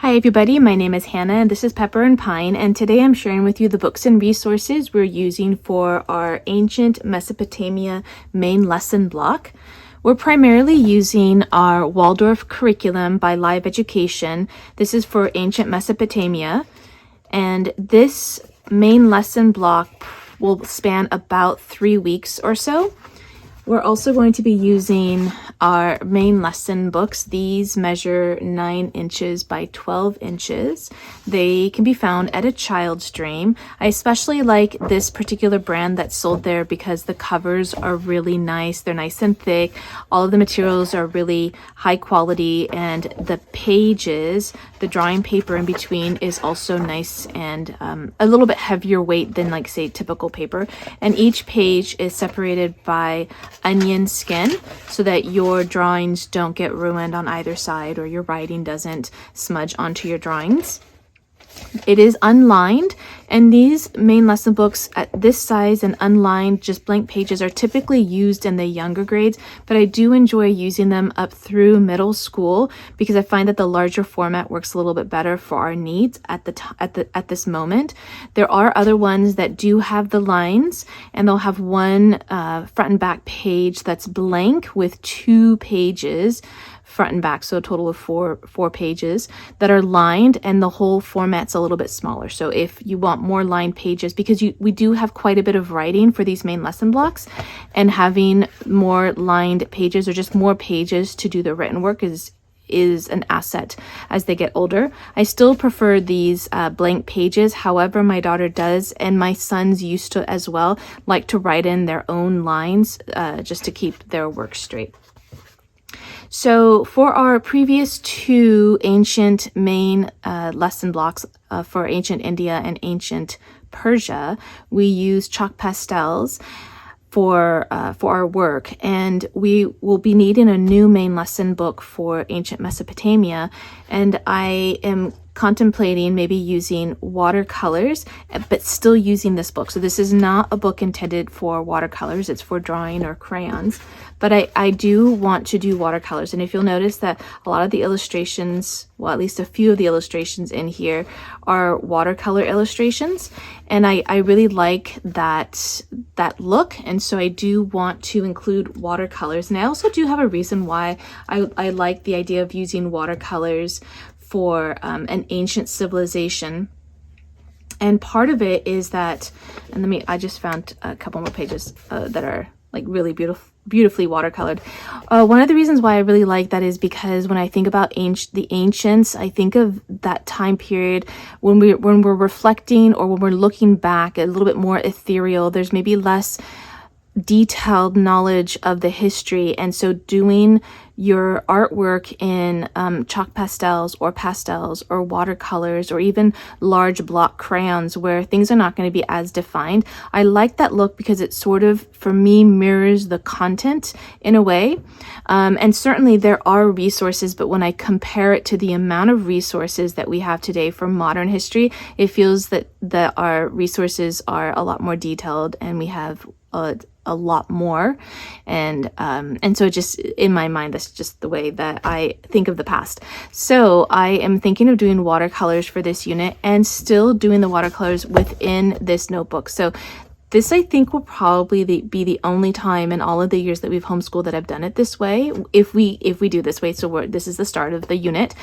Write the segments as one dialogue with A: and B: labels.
A: Hi everybody, my name is Hannah and this is Pepper and Pine, and today I'm sharing with you the books and resources we're using for our Ancient Mesopotamia main lesson block. We're primarily using our Waldorf curriculum by Live Education. This is for Ancient Mesopotamia, and this main lesson block will span about 3 weeks or so. We're also going to be using our main lesson books. These measure 9 inches by 12 inches. They can be found at a Child's Dream. I especially like this particular brand that's sold there because the covers are really nice. They're nice and thick. All of the materials are really high quality, and the pages, the drawing paper in between is also nice and a little bit heavier weight than, like, say, typical paper. And each page is separated by onion skin so that your drawings don't get ruined on either side or your writing doesn't smudge onto your drawings. It is unlined, and these main lesson books at this size and unlined, just blank pages, are typically used in the younger grades, but I do enjoy using them up through middle school because I find that the larger format works a little bit better for our needs at this moment. There are other ones that do have the lines, and they'll have one front and back page that's blank with 2 pages front and back, so a total of four pages that are lined, and the whole format's a little bit smaller. So if you want more lined pages, because we do have quite a bit of writing for these main lesson blocks, and having more lined pages or just more pages to do the written work is an asset as they get older. I still prefer these blank pages. However, my daughter does, and my sons used to as well, like to write in their own lines just to keep their work straight. So for our previous 2 ancient main lesson blocks for ancient India and ancient Persia, we used chalk pastels for our work, and we will be needing a new main lesson book for ancient Mesopotamia, and I am contemplating maybe using watercolors, but still using this book. So this is not a book intended for watercolors, it's for drawing or crayons, but I do want to do watercolors. And if you'll notice that a lot of the illustrations, well, at least a few of the illustrations in here are watercolor illustrations, and I really like that look, and so I do want to include watercolors. And I also do have a reason why I like the idea of using watercolors for an ancient civilization. And part of it is that, and I just found a couple more pages that are like really beautifully watercolored. One of the reasons why I really like that is because when I think about the ancients, I think of that time period when we're reflecting, or when we're looking back, a little bit more ethereal. There's maybe less detailed knowledge of the history, and so doing your artwork in chalk pastels or watercolors or even large block crayons where things are not going to be as defined, I like that look because it sort of, for me, mirrors the content in a way. And certainly there are resources, but when I compare it to the amount of resources that we have today for modern history, it feels that our resources are a lot more detailed, and we have a lot more, and so just in my mind, that's just the way that I think of the past. So I am thinking of doing watercolors for this unit, and still doing the watercolors within this notebook. So this, I think, will probably be the only time in all of the years that we've homeschooled that I've done it this way, if we do this way. So this is the start of the unit,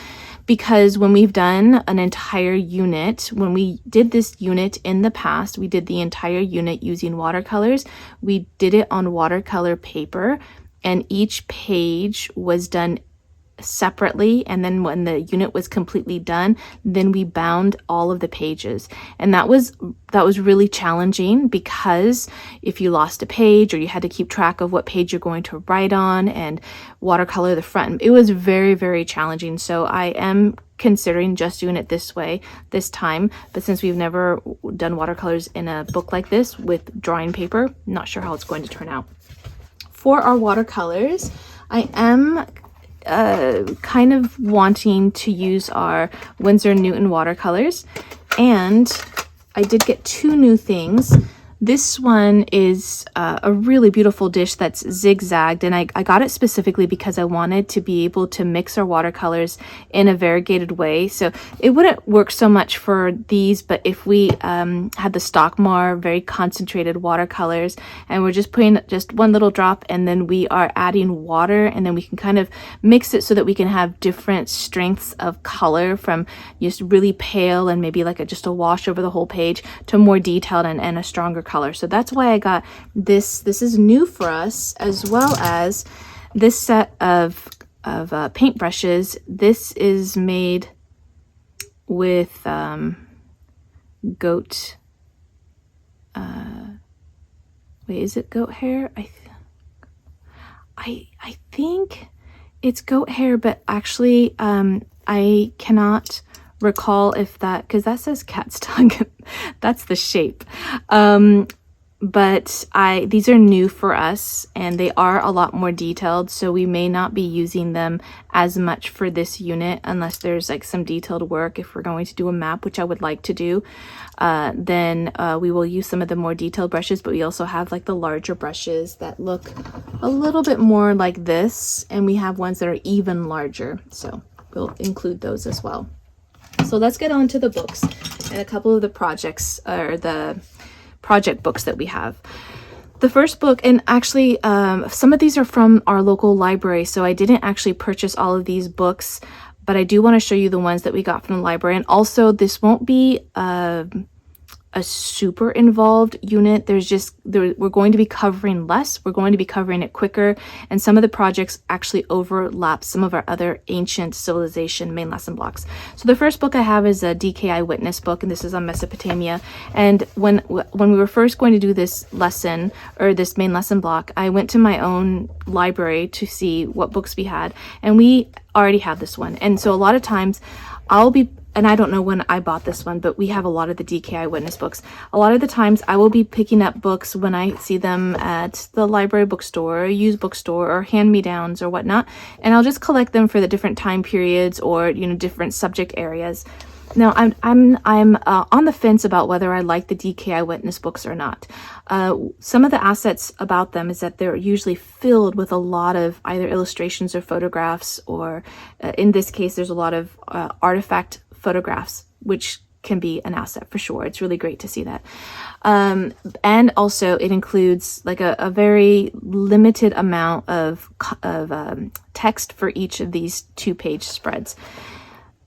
A: because when we've done an entire unit, when we did this unit in the past, we did the entire unit using watercolors. We did it on watercolor paper, and each page was done separately, and then when the unit was completely done, then we bound all of the pages. And that was really challenging, because if you lost a page, or you had to keep track of what page you're going to write on and watercolor the front, it was very, very challenging. So I am considering just doing it this way this time, but since we've never done watercolors in a book like this with drawing paper, not sure how it's going to turn out. For our watercolors, I am kind of wanting to use our Winsor & Newton watercolors, and I did get 2 new things. This one is a really beautiful dish that's zigzagged, and I got it specifically because I wanted to be able to mix our watercolors in a variegated way. So it wouldn't work so much for these, but if we had the Stockmar very concentrated watercolors, and we're just putting just one little drop, and then we are adding water, and then we can kind of mix it so that we can have different strengths of color, from just really pale and maybe like just a wash over the whole page to more detailed and a stronger color. So that's why I got this. This is new for us, as well as this set of paint brushes. This is made with goat. Wait, is it goat hair? I think it's goat hair, but actually I cannot recall if that, because that says cat's tongue. That's the shape. But these are new for us, and they are a lot more detailed, so we may not be using them as much for this unit unless there's like some detailed work. If we're going to do a map, which I would like to do, then we will use some of the more detailed brushes, but we also have like the larger brushes that look a little bit more like this, and we have ones that are even larger, so we'll include those as well. So let's get on to the books and a couple of the projects, or the project books that we have. The first book, and actually some of these are from our local library, so I didn't actually purchase all of these books, but I do want to show you the ones that we got from the library. And also, this won't be a super involved unit. We're going to be covering less, we're going to be covering it quicker, and some of the projects actually overlap some of our other ancient civilization main lesson blocks. So the first book I have is a DK Eyewitness book, and this is on Mesopotamia. And when we were first going to do this lesson, or this main lesson block, I went to my own library to see what books we had, and we already have this one. And so a lot of times and I don't know when I bought this one, but we have a lot of the DK Eyewitness books. A lot of the times I will be picking up books when I see them at the library bookstore, or used bookstore, or hand-me-downs or whatnot, and I'll just collect them for the different time periods, or different subject areas. Now, I'm on the fence about whether I like the DK Eyewitness books or not. Some of the assets about them is that they're usually filled with a lot of either illustrations or photographs, or in this case, there's a lot of artifact photographs, which can be an asset for sure. It's really great to see that. And also it includes like a very limited amount of text for each of these 2-page spreads.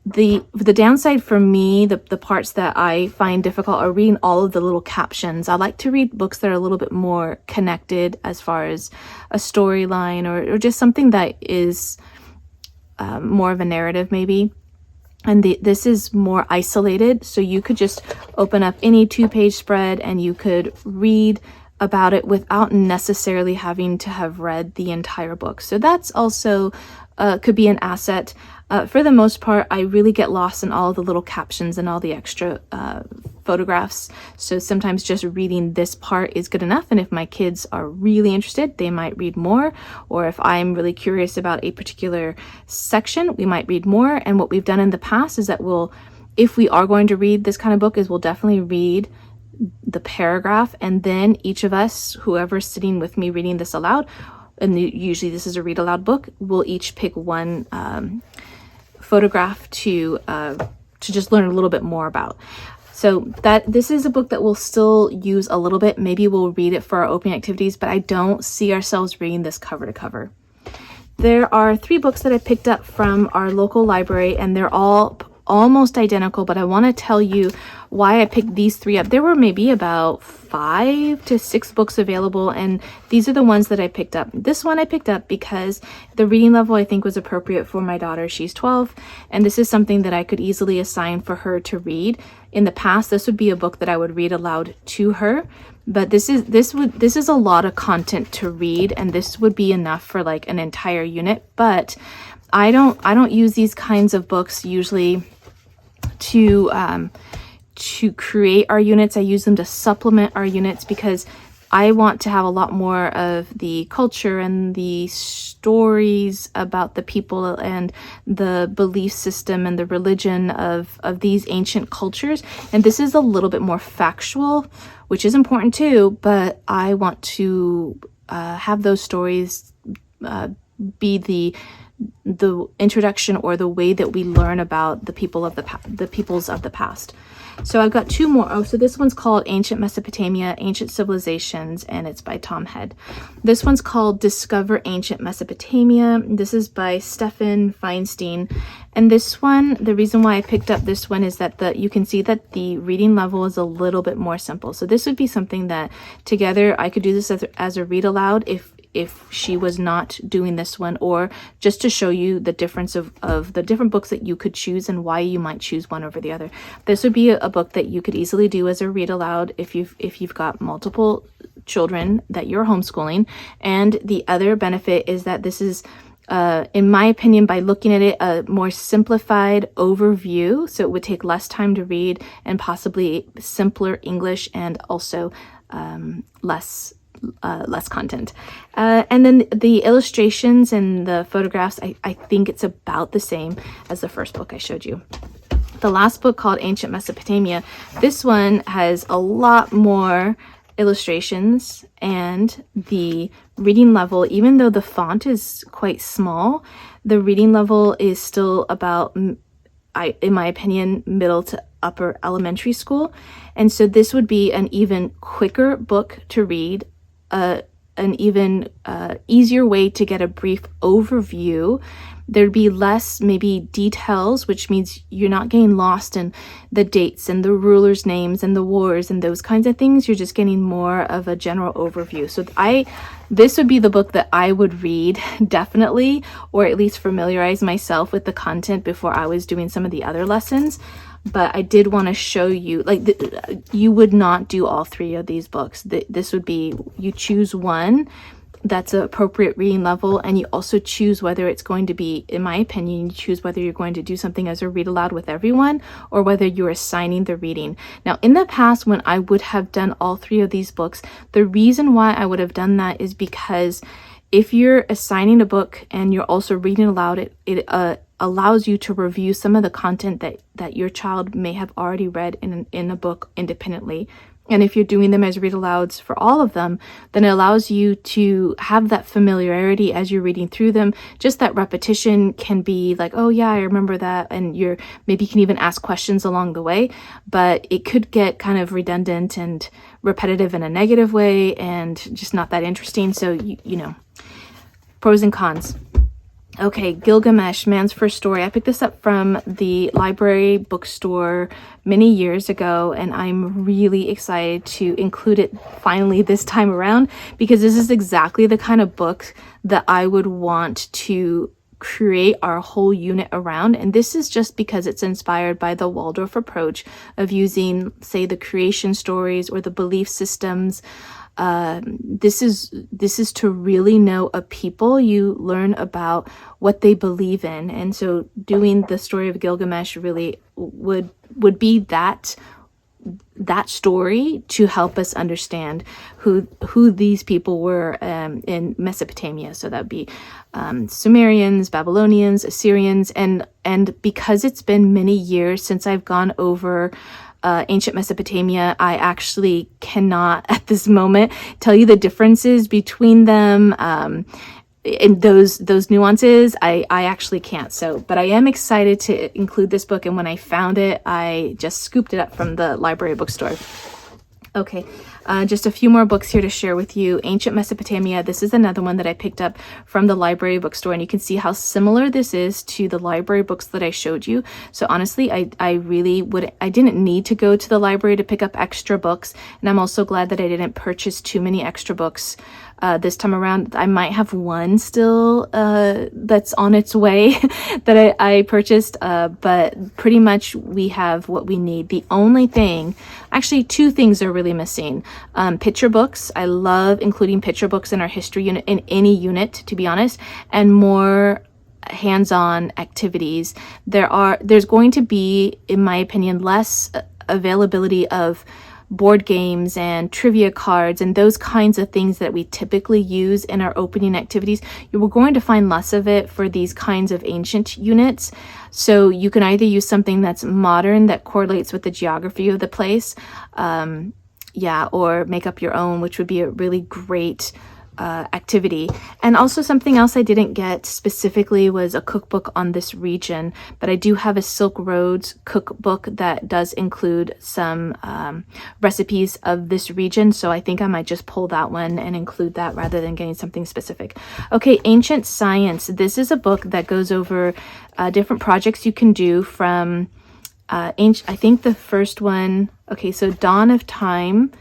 A: The downside for me, the parts that I find difficult, are reading all of the little captions. I like to read books that are a little bit more connected as far as a storyline, or just something that is more of a narrative maybe. And this is more isolated, so you could just open up any 2-page spread and you could read about it without necessarily having to have read the entire book. So that's also could be an asset. For the most part, I really get lost in all the little captions and all the extra photographs. So sometimes just reading this part is good enough. And if my kids are really interested, they might read more. Or if I'm really curious about a particular section, we might read more. And what we've done in the past is that if we are going to read this kind of book, we'll definitely read the paragraph, and then each of us, whoever's sitting with me reading this aloud, and usually this is a read aloud book, we'll each pick one photograph to just learn a little bit more about. So this is a book that we'll still use a little bit. Maybe we'll read it for our opening activities, but I don't see ourselves reading this cover to cover. There are 3 books that I picked up from our local library, and they're all almost identical, but I want to tell you why I picked these 3 up. There were maybe about 5 to 6 books available, and these are the ones that I picked up. This one I picked up because the reading level I think was appropriate for my daughter. She's 12, and this is something that I could easily assign for her to read. In the past, this would be a book that I would read aloud to her, but this is a lot of content to read, and this would be enough for like an entire unit. But I don't use these kinds of books usually to create our units. I use them to supplement our units, because I want to have a lot more of the culture and the stories about the people and the belief system and the religion of these ancient cultures. And this is a little bit more factual, which is important too, but I want to have those stories be the introduction or the way that we learn about the peoples of the past. So I've got two more. Oh, so this one's called Ancient Mesopotamia, Ancient Civilizations, and it's by Tom Head. This one's called Discover Ancient Mesopotamia. This is by Stefan Feinstein. And this one, the reason why I picked up this one is that you can see that the reading level is a little bit more simple. So this would be something that together I could do this as a read aloud if she was not doing this one, or just to show you the difference of the different books that you could choose and why you might choose one over the other. This would be a book that you could easily do as a read aloud if you've got multiple children that you're homeschooling. And the other benefit is that this is, in my opinion, by looking at it, a more simplified overview. So it would take less time to read and possibly simpler English and also less content. And then the illustrations and the photographs, I think it's about the same as the first book I showed you. The last book, called Ancient Mesopotamia, this one has a lot more illustrations, and the reading level, even though the font is quite small, the reading level is still about, in my opinion, middle to upper elementary school. And so this would be an even quicker book to read, an even easier way to get a brief overview. There'd be less maybe details, which means you're not getting lost in the dates and the rulers' names and the wars and those kinds of things. You're just getting more of a general overview. So this would be the book that I would read, definitely, or at least familiarize myself with the content before I was doing some of the other lessons. But I did want to show you, you would not do all three of these books. This would be, you choose one that's an appropriate reading level, and you also choose whether it's going to be, in my opinion, you choose whether you're going to do something as a read aloud with everyone or whether you're assigning the reading. Now, in the past, when I would have done all three of these books, the reason why I would have done that is because if you're assigning a book and you're also reading aloud, it allows you to review some of the content that your child may have already read in a book independently. And if you're doing them as read alouds for all of them, then it allows you to have that familiarity as you're reading through them. Just that repetition can be like, oh yeah, I remember that. And maybe you can even ask questions along the way, but it could get kind of redundant and repetitive in a negative way and just not that interesting. So, you know, pros and cons. Okay, Gilgamesh, Man's First Story. I picked this up from the library bookstore many years ago, and I'm really excited to include it finally this time around, because this is exactly the kind of book that I would want to create our whole unit around. And this is just because it's inspired by the Waldorf approach of using, say, the creation stories or the belief systems. This is to really know a people. You learn about what they believe in, and so doing the story of Gilgamesh really would be that story to help us understand who these people were in Mesopotamia. So that would be Sumerians, Babylonians, Assyrians, and because it's been many years since I've gone over ancient Mesopotamia, I actually cannot at this moment tell you the differences between them, and those nuances. I actually can't. So, but I am excited to include this book, and when I found it, I just scooped it up from the library bookstore. Okay, just a few more books here to share with you. Ancient Mesopotamia. This is another one that I picked up from the library bookstore, and you can see how similar this is to the library books that I showed you. So honestly, I didn't need to go to the library to pick up extra books, and I'm also glad that I didn't purchase too many extra books this time around. I might have one still that's on its way that I purchased, but pretty much we have what we need. The only thing, actually two things are really missing. Picture books. I love including picture books in our history unit, in any unit, to be honest, and more hands-on activities. There's going to be, in my opinion, less availability of board games and trivia cards and those kinds of things that we typically use in our opening activities. You were going to find less of it for these kinds of ancient units. So you can either use something that's modern that correlates with the geography of the place, or make up your own, which would be a really great activity. And also something else I didn't get specifically was a cookbook on this region, but I do have a Silk Roads cookbook that does include some recipes of this region, so I think I might just pull that one and include that rather than getting something specific. Okay, Ancient Science. This is a book that goes over different projects you can do from I think the first one, okay, so Dawn of Time.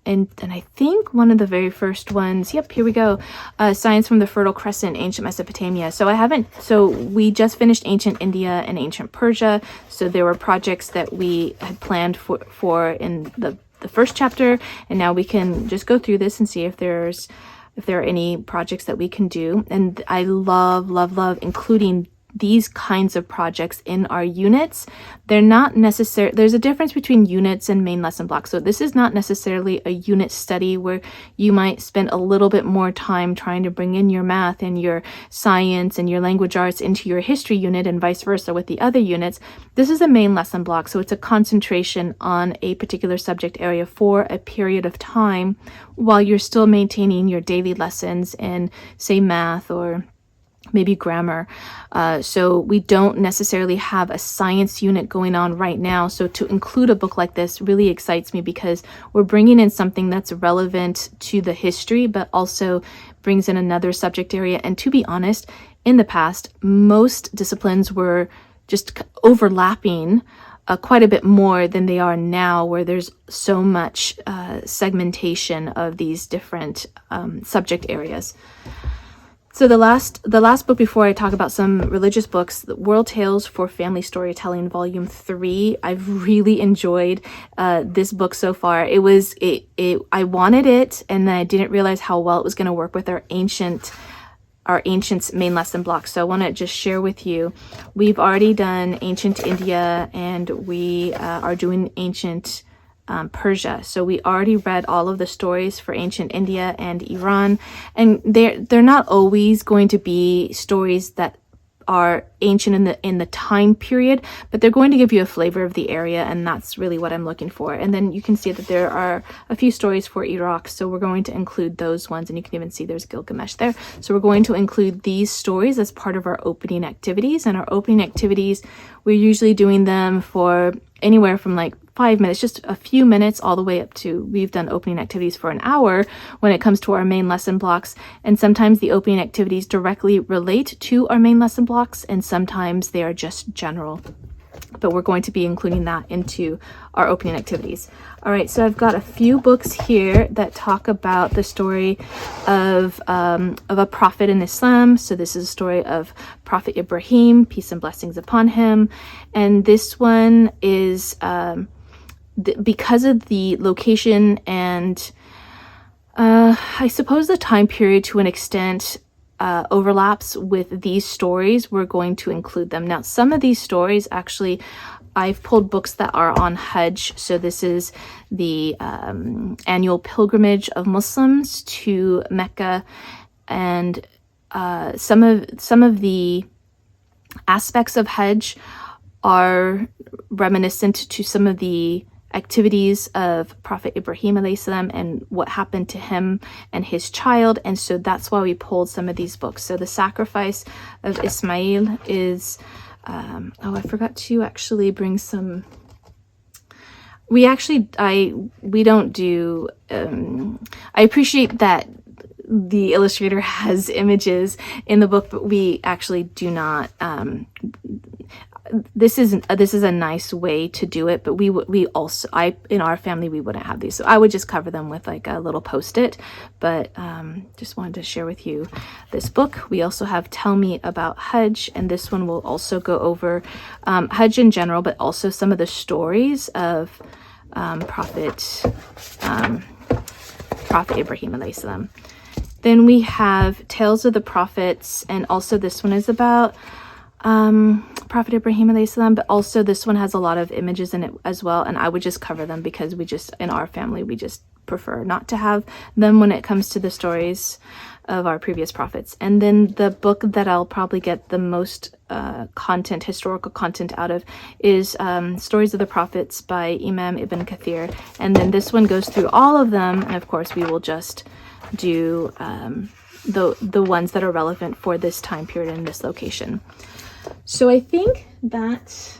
A: And I think one of the very first ones, yep, here we go. Science from the Fertile Crescent, Ancient Mesopotamia. So we just finished Ancient India and Ancient Persia. So there were projects that we had planned for in the first chapter. And now we can just go through this and see if there are any projects that we can do. And I love including these kinds of projects in our units. They're not necessary. There's a difference between units and main lesson blocks. So this is not necessarily a unit study where you might spend a little bit more time trying to bring in your math and your science and your language arts into your history unit and vice versa with the other units. This is a main lesson block. So it's a concentration on a particular subject area for a period of time while you're still maintaining your daily lessons in, say, math or maybe grammar. So we don't necessarily have a science unit going on right now. So to include a book like this really excites me because we're bringing in something that's relevant to the history, but also brings in another subject area. And to be honest, in the past, most disciplines were just overlapping quite a bit more than they are now, where there's so much segmentation of these different subject areas. So the last book before I talk about some religious books, World Tales for Family Storytelling, Volume 3. I've really enjoyed this book so far. I wanted it, and I didn't realize how well it was going to work with our Ancients main lesson block. So I want to just share with you. We've already done Ancient India, and we are doing Ancient Persia. So we already read all of the stories for Ancient India and Iran, and they're not always going to be stories that are ancient in the time period, but they're going to give you a flavor of the area, and that's really what I'm looking for. And then you can see that there are a few stories for Iraq, so we're going to include those ones, and you can even see there's Gilgamesh there. So we're going to include these stories as part of our opening activities, and our opening activities, we're usually doing them for anywhere from like 5 minutes, just a few minutes, all the way up to, we've done opening activities for an hour when it comes to our main lesson blocks. And sometimes the opening activities directly relate to our main lesson blocks, and sometimes they are just general. But we're going to be including that into our opening activities. All right, so I've got a few books here that talk about the story of a prophet in Islam. So this is a story of Prophet Ibrahim, peace and blessings upon him. And this one is because of the location and I suppose the time period to an extent overlaps with these stories, we're going to include them. Now, some of these stories, actually, I've pulled books that are on Hajj. So this is the annual pilgrimage of Muslims to Mecca, and some of the aspects of Hajj are reminiscent to some of the activities of Prophet Ibrahim alayhi salam and what happened to him and his child. And so that's why we pulled some of these books. So the sacrifice of Ismail is I forgot to actually bring some. We don't do I appreciate that the illustrator has images in the book, but we actually do not. This is a nice way to do it, but we also, in our family, we wouldn't have these, so I would just cover them with like a little post-it. But just wanted to share with you this book. We also have Tell Me About Hajj, and this one will also go over Hajj in general, but also some of the stories of Prophet Ibrahim alayhi salam. Then we have Tales of the Prophets, and also this one is about Prophet Ibrahim alayhi salam, but also this one has a lot of images in it as well, and I would just cover them because we just, in our family, we just prefer not to have them when it comes to the stories of our previous prophets. And then the book that I'll probably get the most historical content out of is Stories of the Prophets by Imam Ibn Kathir. And then this one goes through all of them, and of course we will just do the ones that are relevant for this time period and this location. So I think that,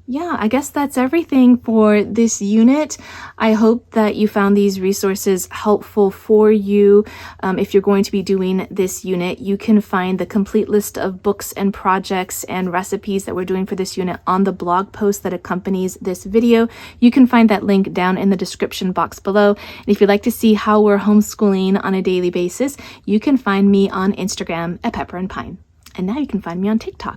A: yeah, I guess that's everything for this unit. I hope that you found these resources helpful for you. If you're going to be doing this unit, you can find the complete list of books and projects and recipes that we're doing for this unit on the blog post that accompanies this video. You can find that link down in the description box below. And if you'd like to see how we're homeschooling on a daily basis, you can find me on Instagram at Pepper and Pine. And now you can find me on TikTok.